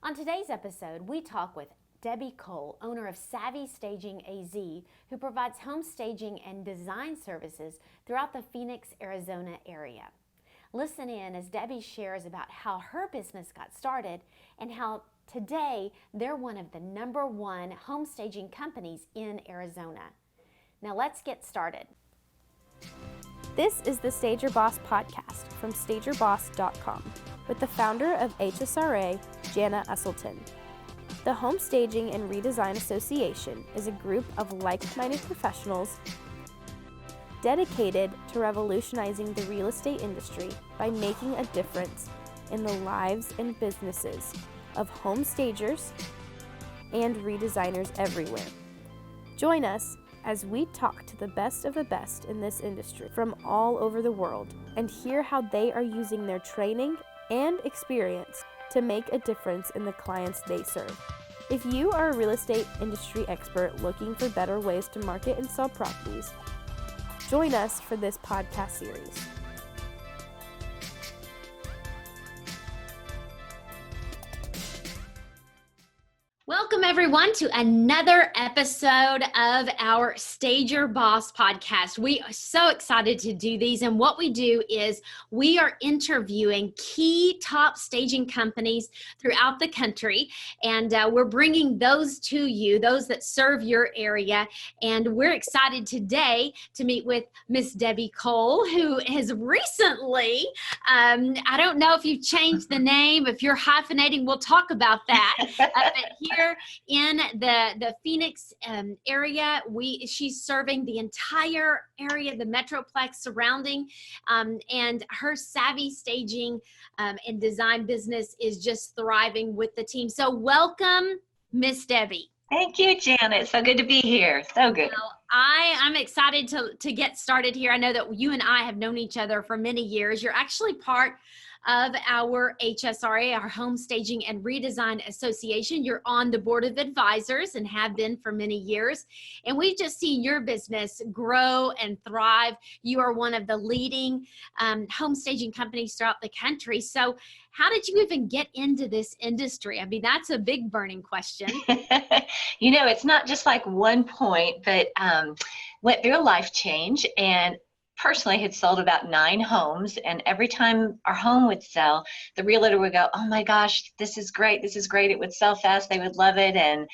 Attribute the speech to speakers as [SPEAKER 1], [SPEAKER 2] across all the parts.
[SPEAKER 1] On today's episode, we talk with Debbie Kohl, owner of Savvy Staging AZ, who provides home staging and design services throughout the Phoenix, Arizona area. Listen in as Debbie shares about how her business got started and how today they're one of the #1 home staging companies in Arizona. Now let's get started.
[SPEAKER 2] This is the Stager Boss podcast from StagerBoss.com with the founder of HSRA, Jana Uselton. The Home Staging and ReDesign Association is a group of like-minded professionals dedicated to revolutionizing the real estate industry by making a difference in the lives and businesses of home stagers and redesigners everywhere. Join us as we talk to the best of the best in this industry from all over the world and hear how they are using their training and experience to make a difference in the clients they serve. If you are a real estate industry expert looking for better ways to market and sell properties, join us for this podcast series.
[SPEAKER 1] Welcome, everyone, to another episode of our Stager Boss podcast. We are so excited to do these, and what we do is we are interviewing key top staging companies throughout the country, and we're bringing those to you, those that serve your area, and we're excited today to meet with Miss Debbie Kohl, who has recently, I don't know if you've changed the name, if you're hyphenating, we'll talk about that, but here in the Phoenix area, she's serving the entire area, the Metroplex surrounding, and her Savvy Staging and design business is just thriving with the team. So welcome, Miss Debbie.
[SPEAKER 3] Thank you, Janet. So good to be here. So good.
[SPEAKER 1] Well, I'm excited to get started here. I know that you and I have known each other for many years. You're actually part of our HSRA, our Home Staging and Redesign Association. You're on the board of advisors and have been for many years. And we've just seen your business grow and thrive. You are one of the leading home staging companies throughout the country. So how did you even get into this industry? I mean, that's a big burning question.
[SPEAKER 3] It's not just like one point, but went through a life change and personally had sold about 9 homes, and every time our home would sell, the realtor would go, "Oh my gosh, this is great, it would sell fast, they would love it," and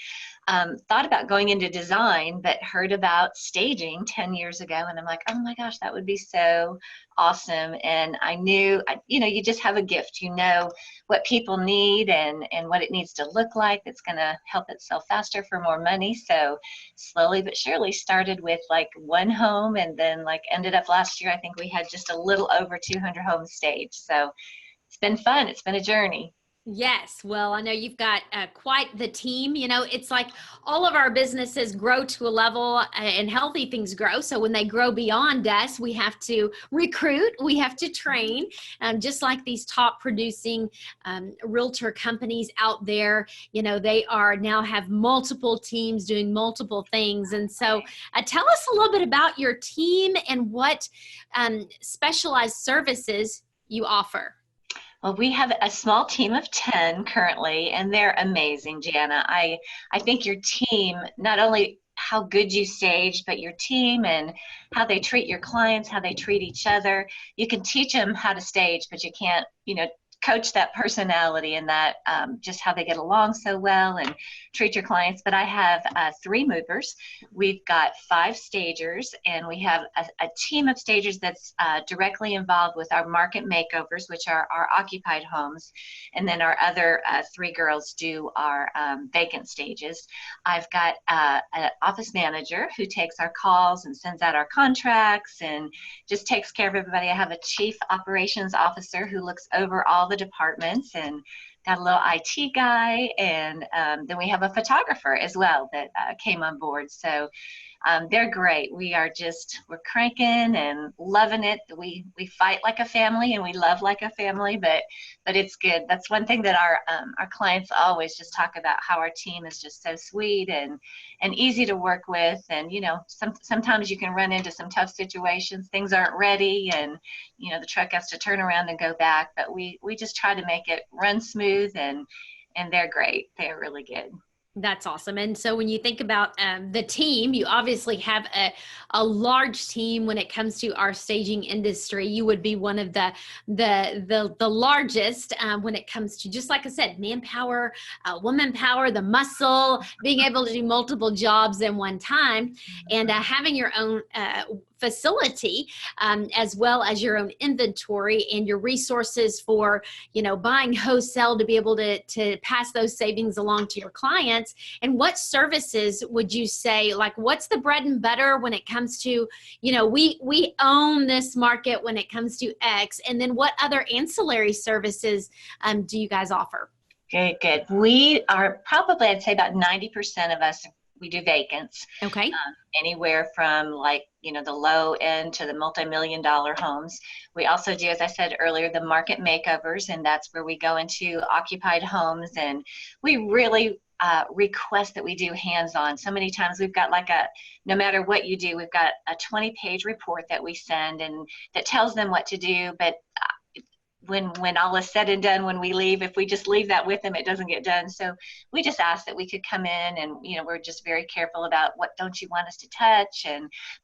[SPEAKER 3] thought about going into design, but heard about staging 10 years ago, and I'm like, oh my gosh, that would be so awesome. And I knew, you just have a gift, what people need and what it needs to look like that's going to help it sell faster for more money. So slowly but surely started with like 1 home, and then ended up last year, I think we had just a little over 200 homes staged. So it's been fun. It's been a journey.
[SPEAKER 1] Yes. Well, I know you've got quite the team. It's like all of our businesses grow to a level and healthy things grow. So when they grow beyond us, we have to recruit, we have to train, just like these top producing realtor companies out there, they are now have multiple teams doing multiple things. And so tell us a little bit about your team and what specialized services you offer.
[SPEAKER 3] Well, we have a small team of 10 currently, and they're amazing, Jana. I think your team, not only how good you stage, but your team and how they treat your clients, how they treat each other. You can teach them how to stage, but you can't, coach that personality and that just how they get along so well and treat your clients. But I have 3 movers. We've got 5 stagers, and we have a team of stagers that's directly involved with our market makeovers, which are our occupied homes. And then our other 3 girls do our vacant stages. I've got an office manager who takes our calls and sends out our contracts and just takes care of everybody. I have a chief operations officer who looks over all the departments, and got a little IT guy, and then we have a photographer as well that came on board. So they're great. We're cranking and loving it. We fight like a family and we love like a family, but it's good. That's one thing that our clients always just talk about, how our team is just so sweet and easy to work with. And, sometimes you can run into some tough situations. Things aren't ready and, the truck has to turn around and go back, but we just try to make it run smooth and and they're great. They're really good.
[SPEAKER 1] That's awesome. And so when you think about the team, you obviously have a large team when it comes to our staging industry. You would be one of the largest when it comes to, just like I said, manpower, woman power, the muscle, being able to do multiple jobs in one time, and having your own facility, as well as your own inventory and your resources for, buying wholesale to be able to pass those savings along to your clients. And what services would you say, like, what's the bread and butter when it comes to, we own this market when it comes to X, and then what other ancillary services do you guys offer?
[SPEAKER 3] Good. We are probably, I'd say about 90% of us, we do vacants.
[SPEAKER 1] Okay.
[SPEAKER 3] Anywhere from the low end to the multi-million-dollar homes. We also do, as I said earlier, the market makeovers, and that's where we go into occupied homes, and we really request that we do hands-on. So many times we've got no matter what you do, we've got a 20-page report that we send and that tells them what to do, but when all is said and done, when we leave, if we just leave that with them, it doesn't get done. So we just ask that we could come in, and we're just very careful about what don't you want us to touch.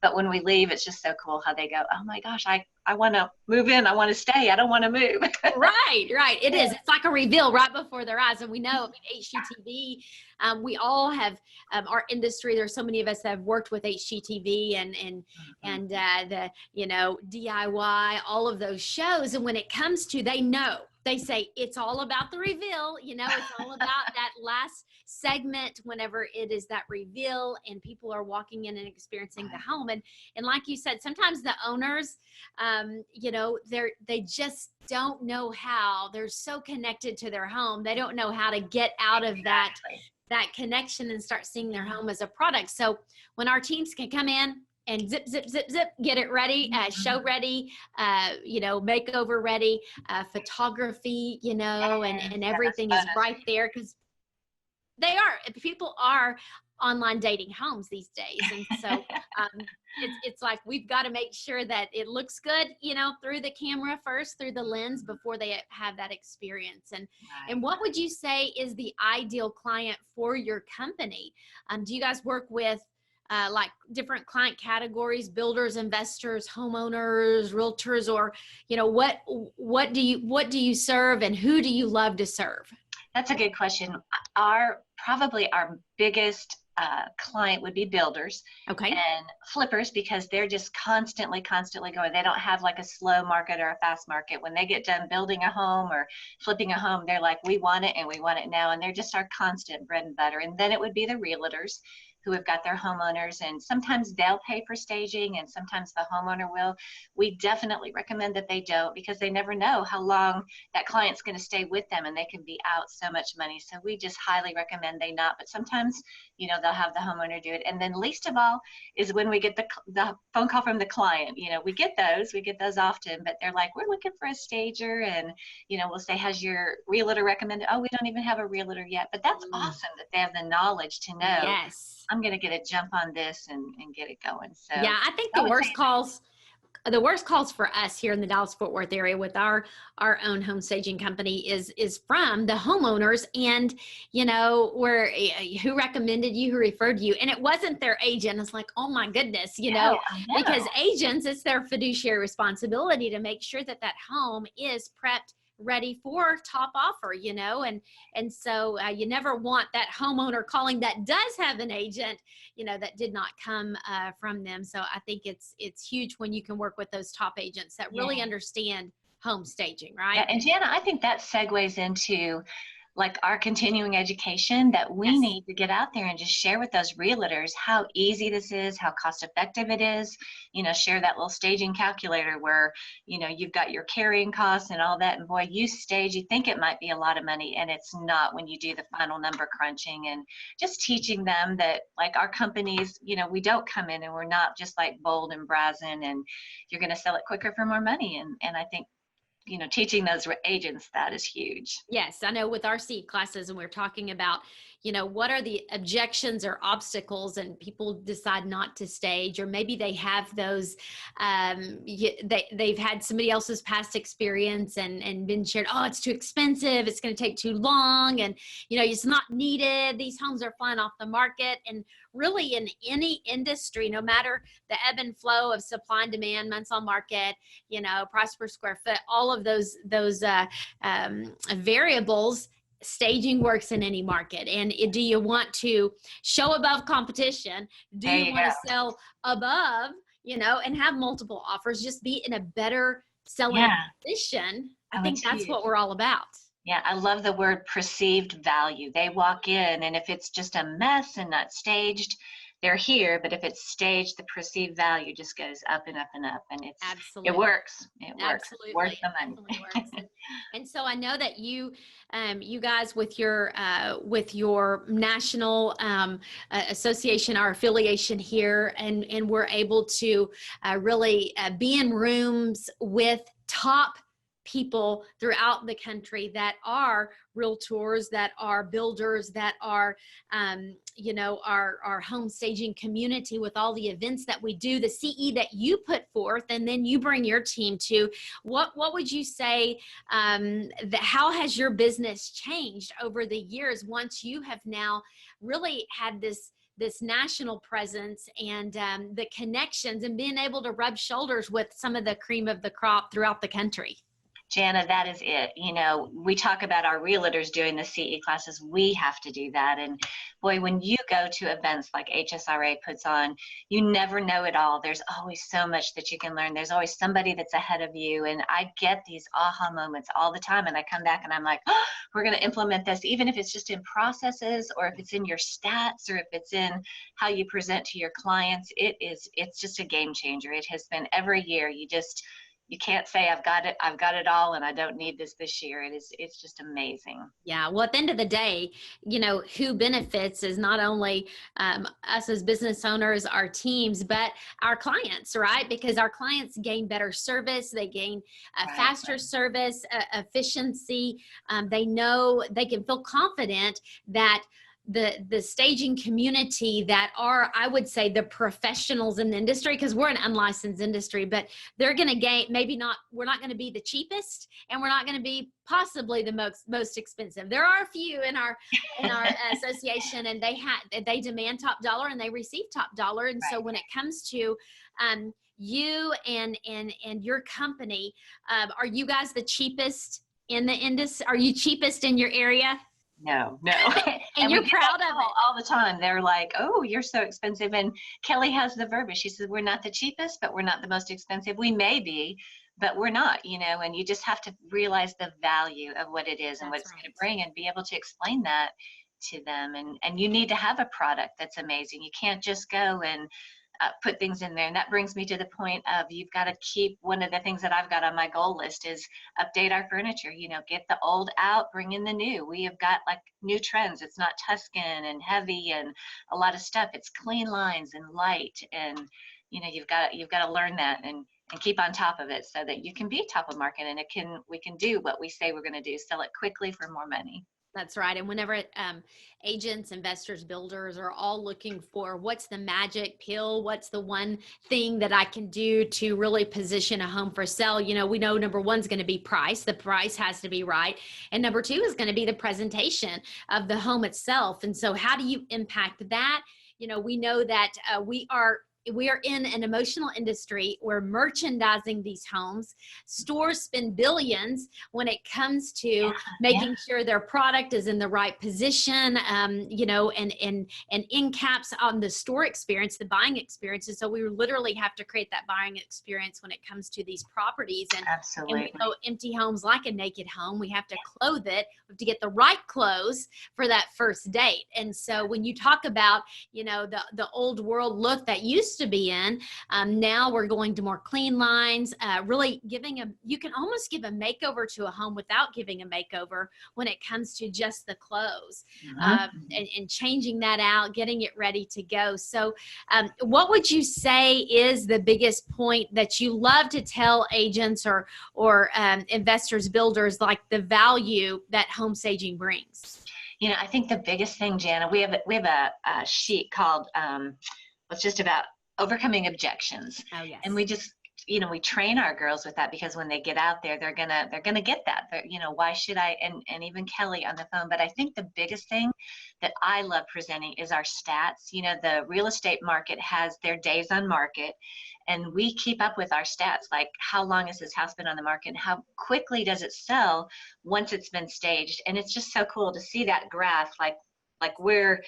[SPEAKER 3] But when we leave, it's just so cool how they go, oh my gosh, I want to move in, I want to stay, I don't want to move.
[SPEAKER 1] Right. It is. It's like a reveal right before their eyes. And we know, HGTV, we all have our industry. There's so many of us that have worked with HGTV and the DIY, all of those shows. And when it comes to, they say it's all about the reveal. It's all about that last segment whenever it is that reveal and people are walking in and experiencing the home. And like you said, sometimes the owners, they just don't know how. They're so connected to their home. They don't know how to get out of that connection and start seeing their home as a product. So when our teams can come in and zip, get it ready, show ready, makeover ready, photography, and everything is right there, because people are online dating homes these days. And so it's like, we've got to make sure that it looks good, through the camera first, through the lens, before they have that experience. And what would you say is the ideal client for your company? Do you guys work with different client categories, builders, investors, homeowners, realtors, or, what do you serve, and who do you love to serve?
[SPEAKER 3] That's a good question. Probably our biggest client would be builders,
[SPEAKER 1] okay,
[SPEAKER 3] and flippers, because they're just constantly going. They don't have a slow market or a fast market. When they get done building a home or flipping a home, they're like, we want it and we want it now. And they're just our constant bread and butter. And then it would be the realtors, who have got their homeowners, and sometimes they'll pay for staging and sometimes the homeowner will. We definitely recommend that they don't, because they never know how long that client's going to stay with them, and they can be out so much money. So we just highly recommend they not, but sometimes, they'll have the homeowner do it. And then least of all is when we get the phone call from the client. We get those often, but they're like, we're looking for a stager, and, we'll say, has your realtor recommended? Oh, we don't even have a realtor yet. But that's awesome that they have the knowledge to know.
[SPEAKER 1] Yes.
[SPEAKER 3] I'm going to get a jump on this and get it going. So
[SPEAKER 1] yeah, I think the worst calls for us here in the Dallas-Fort Worth area with our own home staging company is from the homeowners, and who recommended you, who referred you, and it wasn't their agent. It's like, oh my goodness, because agents, it's their fiduciary responsibility to make sure that home is prepped, ready for top offer, and so you never want that homeowner calling that does have an agent, that did not come from them. So I think it's huge when you can work with those top agents that really understand home staging, right?
[SPEAKER 3] Yeah, and Jana, I think that segues into our continuing education, that we need to get out there and just share with those realtors how easy this is, how cost effective it is. Share that little staging calculator where, you've got your carrying costs and all that. And boy, you stage, you think it might be a lot of money, and it's not when you do the final number crunching. And just teaching them that, our companies, we don't come in and we're not just bold and brazen and you're going to sell it quicker for more money. And I think teaching those agents that is huge.
[SPEAKER 1] Yes, I know with our CE classes, and we're talking about, what are the objections or obstacles, and people decide not to stage, or maybe they have those, they've had somebody else's past experience and been shared, oh, it's too expensive, it's going to take too long, and, it's not needed. These homes are flying off the market. And really in any industry, no matter the ebb and flow of supply and demand, months on market, price per square foot, all of those variables, staging works in any market. And do you want to show above competition? Do you want to sell above, and have multiple offers, just be in a better selling position? I think that's what we're all about.
[SPEAKER 3] Yeah, I love the word perceived value. They walk in, and if it's just a mess and not staged, they're here. But if it's staged, the perceived value just goes up and up and up, and it works. It works.
[SPEAKER 1] Absolutely.
[SPEAKER 3] It's worth the money.
[SPEAKER 1] Works. And so I know that you guys with your national association, our affiliation here, and we're able to really be in rooms with top people throughout the country that are realtors, that are builders, that are, our home staging community, with all the events that we do, the CE that you put forth, and then you bring your team to. What would you say, how has your business changed over the years once you have now really had this national presence and the connections and being able to rub shoulders with some of the cream of the crop throughout the country?
[SPEAKER 3] Jana, that is it. We talk about our realtors doing the CE classes. We have to do that. And boy, when you go to events like HSRA puts on, you never know it all. There's always so much that you can learn. There's always somebody that's ahead of you. And I get these aha moments all the time. And I come back and I'm like, oh, we're going to implement this, even if it's just in processes, or if it's in your stats, or if it's in how you present to your clients. It's just a game changer. It has been every year. You can't say I've got it all and I don't need this year. It's just amazing.
[SPEAKER 1] Yeah. Well, at the end of the day, who benefits is not only us as business owners, our teams, but our clients, right? Because our clients gain better service. They gain faster service, efficiency. They know they can feel confident that the staging community that are, I would say, the professionals in the industry, because we're an unlicensed industry, but they're going to gain, we're not going to be the cheapest, and we're not going to be possibly the most expensive. There are a few in our association, and they demand top dollar and they receive top dollar. And so when it comes to you and your company, are you guys the cheapest in the industry? Are you cheapest in your area?
[SPEAKER 3] No.
[SPEAKER 1] and you're proud of it
[SPEAKER 3] all the time. They're like, oh, you're so expensive. And Kelly has the verbiage. She says, we're not the cheapest, but we're not the most expensive. We may be, but we're not, and you just have to realize the value of what it is and what it's going to bring, and be able to explain that to them. And you need to have a product that's amazing. You can't just go and put things in there. And that brings me to the point of, you've got to keep, one of the things that I've got on my goal list is update our furniture, get the old out, bring in the new. We have got like new trends. It's not Tuscan and heavy and a lot of stuff. It's clean lines and light. And, you've got to learn that and keep on top of it so that you can be top of market, and we can do what we say we're going to do, sell it quickly for more money.
[SPEAKER 1] That's right. And whenever agents, investors, builders are all looking for what's the magic pill, what's the one thing that I can do to really position a home for sale, we know number one is going to be price. The price has to be right. And number two is going to be the presentation of the home itself. And so how do you impact that? We know that we are in an emotional industry. We're merchandising these homes. Stores spend billions when it comes to making sure their product is in the right position, and in caps on the store experience, the buying experience. And so we literally have to create that buying experience when it comes to these properties. And,
[SPEAKER 3] absolutely.
[SPEAKER 1] And we know empty homes like a naked home. We have to clothe it. We have to get the right clothes for that first date. And so when you talk about, the old world look that used used to be in. Now we're going to more clean lines, really you can almost give a makeover to a home without giving a makeover when it comes to just the clothes, and changing that out, getting it ready to go. So what would you say is the biggest point that you love to tell agents or investors, builders, like the value that home staging brings?
[SPEAKER 3] I think the biggest thing, Jana, we have a sheet called it's just about overcoming objections.
[SPEAKER 1] Oh, yes.
[SPEAKER 3] And we just, we train our girls with that, because when they get out there, they're gonna get that. Why should I? And even Kelly on the phone. But I think the biggest thing that I love presenting is our stats. The real estate market has their days on market, and we keep up with our stats, like how long has this house been on the market, and how quickly does it sell once it's been staged. And it's just so cool to see that graph, like we're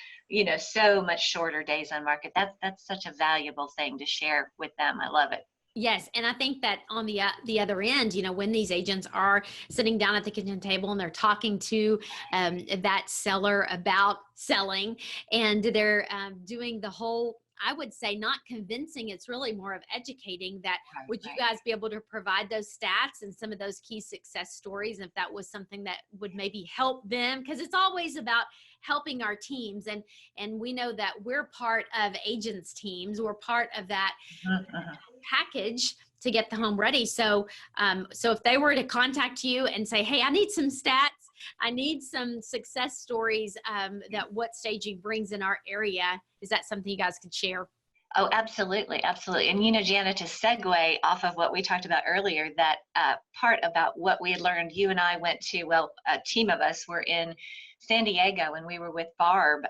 [SPEAKER 3] so much shorter days on market. That's such a valuable thing to share with them. I love it.
[SPEAKER 1] Yes. And I think that on the other end, when these agents are sitting down at the kitchen table and they're talking to that seller about selling, and they're doing the whole, I would say, not convincing, it's really more of educating that. Right, would you guys be able to provide those stats and some of those key success stories, if that was something that would maybe help them? Because it's always about helping our teams, and we know that we're part of agents' teams. We're part of that package to get the home ready. So if they were to contact you and say, hey, I need some stats, I need some success stories that what staging brings in our area, is that something you guys could share?
[SPEAKER 3] Oh, absolutely. Absolutely. And, Jana, to segue off of what we talked about earlier, that part about what we had learned, you and I went to, a team of us were in San Diego, and we were with Barb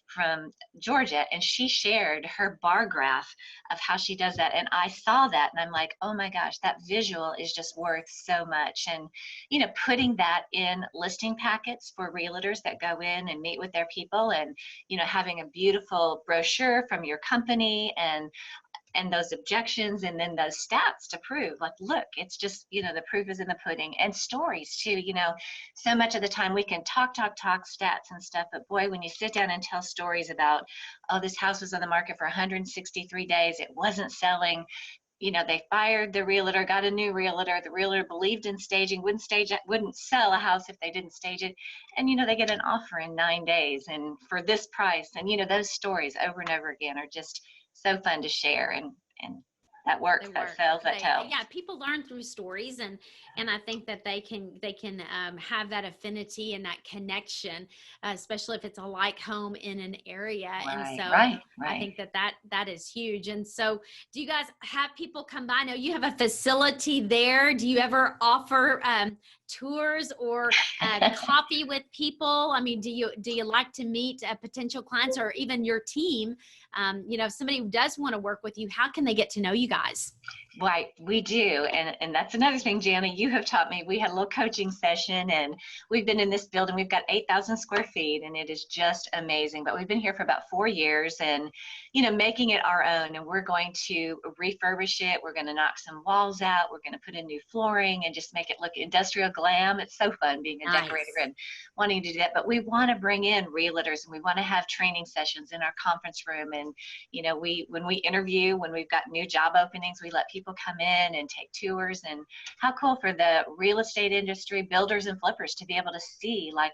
[SPEAKER 3] from Georgia, and she shared her bar graph of how she does that. And I saw that, and I'm like, oh my gosh, that visual is just worth so much. And, putting that in listing packets for realtors that go in and meet with their people, and, having a beautiful brochure from your company, and those objections, and then those stats to prove, like, look, it's just, the proof is in the pudding. And stories too. So much of the time we can talk stats and stuff, but boy, when you sit down and tell stories about, oh, this house was on the market for 163 days, it wasn't selling, they fired the realtor, got a new realtor, the realtor believed in staging, wouldn't sell a house if they didn't stage it, and they get an offer in 9 days and for this price. And those stories over and over again are just so fun to share, and that works, that sells, that tells.
[SPEAKER 1] Yeah, people learn through stories, and I think that they can have that affinity and that connection, especially if it's a like home in an area.
[SPEAKER 3] Right,
[SPEAKER 1] and so
[SPEAKER 3] right.
[SPEAKER 1] I think that is huge. And so, do you guys have people come by? I know you have a facility there. Do you ever offer tours or coffee with people? I mean, do you like to meet potential clients, or even your team? If somebody does want to work with you, how can they get to know you guys?
[SPEAKER 3] Right, we do. And that's another thing, Jana, you have taught me. We had a little coaching session, and we've been in this building. We've got 8,000 square feet, and it is just amazing. But we've been here for about 4 years, and, making it our own. And we're going to refurbish it. We're going to knock some walls out. We're going to put in new flooring and just make it look industrial glam. It's so fun being a decorator and wanting to do that. But we want to bring in realtors, and we want to have training sessions in our conference room. And, when we interview, when we've got new job openings, we let people come in and take tours. And how cool for the real estate industry, builders and flippers, to be able to see, like,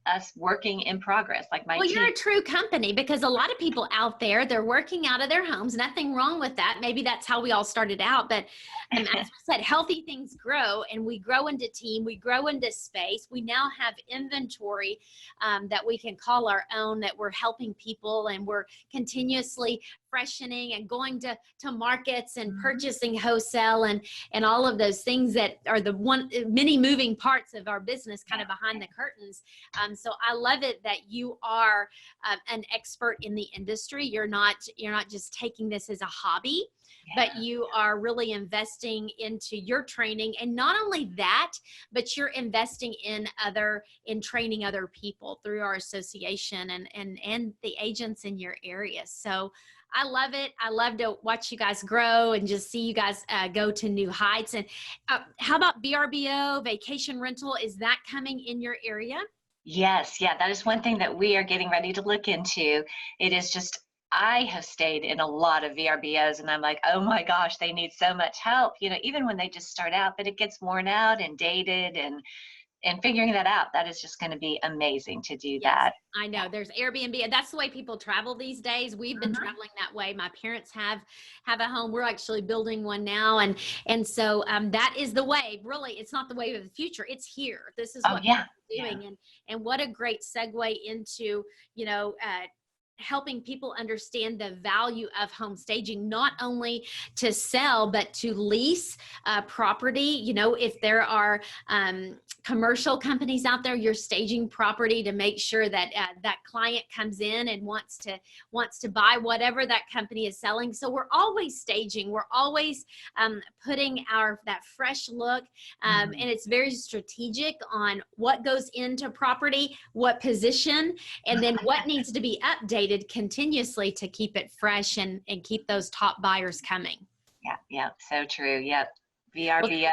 [SPEAKER 3] us working in progress, like my team.
[SPEAKER 1] You're a true company, because a lot of people out there, they're working out of their homes. Nothing wrong with that. Maybe that's how we all started out. But as I said, healthy things grow, and we grow into team, we grow into space. We now have inventory that we can call our own, that we're helping people, and we're continuously freshening and going to markets and purchasing wholesale and all of those things that are many moving parts of our business, kind of behind the curtains. So I love it that you are an expert in the industry. You're not just taking this as a hobby, but you are really investing into your training. And not only that, but you're investing in training other people through our association and the agents in your area. So I love it. I love to watch you guys grow and just see you guys go to new heights. And how about VRBO, vacation rental? Is that coming in your area?
[SPEAKER 3] Yes. Yeah. That is one thing that we are getting ready to look into. It is just, I have stayed in a lot of VRBOs and I'm like, oh my gosh, they need so much help, even when they just start out, but it gets worn out and dated, and figuring that out, that is just going to be amazing to do
[SPEAKER 1] Yes,
[SPEAKER 3] that.
[SPEAKER 1] I know. There's Airbnb, and that's the way people travel these days. We've been traveling that way. My parents have a home. We're actually building one now, and so that is the way. Really, it's not the way of the future. It's here. This is what
[SPEAKER 3] Yeah.
[SPEAKER 1] we're doing, and what a great segue into helping people understand the value of home staging, not only to sell, but to lease property. If there are commercial companies out there, you're staging property to make sure that that client comes in and wants to buy whatever that company is selling. So we're always staging. We're always putting that fresh look, and it's very strategic on what goes into property, what position, and then what needs to be updated continuously to keep it fresh and keep those top buyers coming.
[SPEAKER 3] Yeah, so true. Yep. VRBO.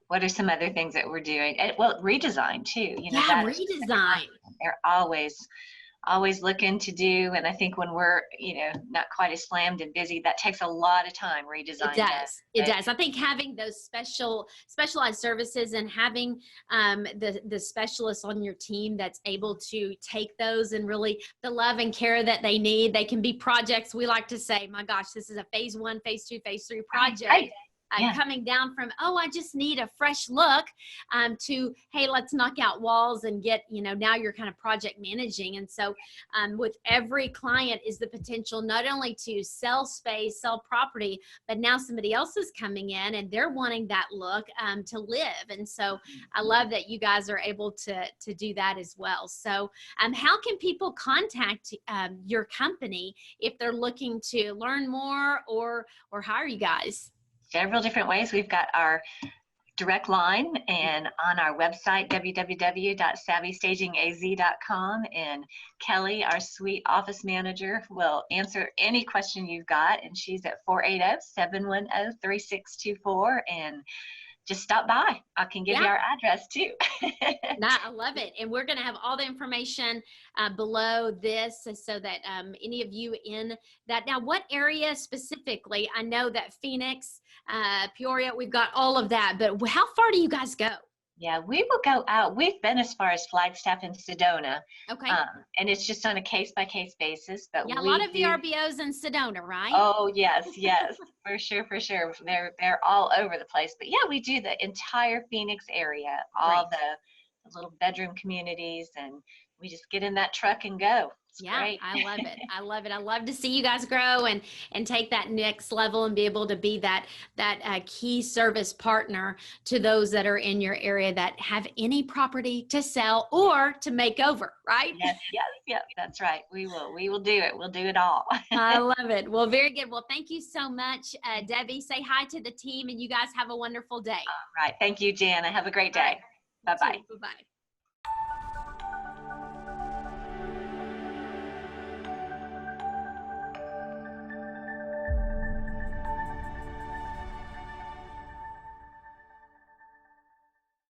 [SPEAKER 3] What are some other things that we're doing? Well, ReDesign too.
[SPEAKER 1] ReDesign.
[SPEAKER 3] They're always looking to do, and I think when we're not quite as slammed and busy, that takes a lot of time. ReDesign
[SPEAKER 1] It does. I think having those specialized services and having the specialists on your team that's able to take those and really the love and care that they need. They can be projects. We like to say, my gosh, this is a phase 1, phase 2, phase 3 project.
[SPEAKER 3] Right.
[SPEAKER 1] Coming down from, I just need a fresh look, to, hey, let's knock out walls and get, now you're kind of project managing. And so with every client is the potential not only to sell space, sell property, but now somebody else is coming in and they're wanting that look to live. And so I love that you guys are able to do that as well. So how can people contact your company if they're looking to learn more or hire you guys?
[SPEAKER 3] Several different ways. We've got our direct line and on our website, www.savvystagingaz.com. And Kelly, our sweet office manager, will answer any question you've got. And she's at 480-710-3624. And just stop by. I can give you our address too.
[SPEAKER 1] I love it. And we're going to have all the information below this so that any of you in that. Now, what area specifically? I know that Phoenix, Peoria, we've got all of that, but how far do you guys go?
[SPEAKER 3] Yeah, we will go out. We've been as far as Flagstaff and Sedona.
[SPEAKER 1] Okay.
[SPEAKER 3] And it's just on a case-by-case basis. But
[SPEAKER 1] a lot of VRBOs in Sedona, right?
[SPEAKER 3] Oh, yes, for sure. They're all over the place. But yeah, we do the entire Phoenix area, all the little bedroom communities, and we just get in that truck and go. It's great.
[SPEAKER 1] I love it. I love to see you guys grow and take that next level and be able to be that key service partner to those that are in your area that have any property to sell or to make over, right?
[SPEAKER 3] Yes, that's right. We will do it. We'll do it all.
[SPEAKER 1] I love it. Well, very good. Well, thank you so much, Debbie. Say hi to the team and you guys have a wonderful day.
[SPEAKER 3] All right. Thank you, Jana. Have a great day. Bye-bye.
[SPEAKER 1] Bye-bye.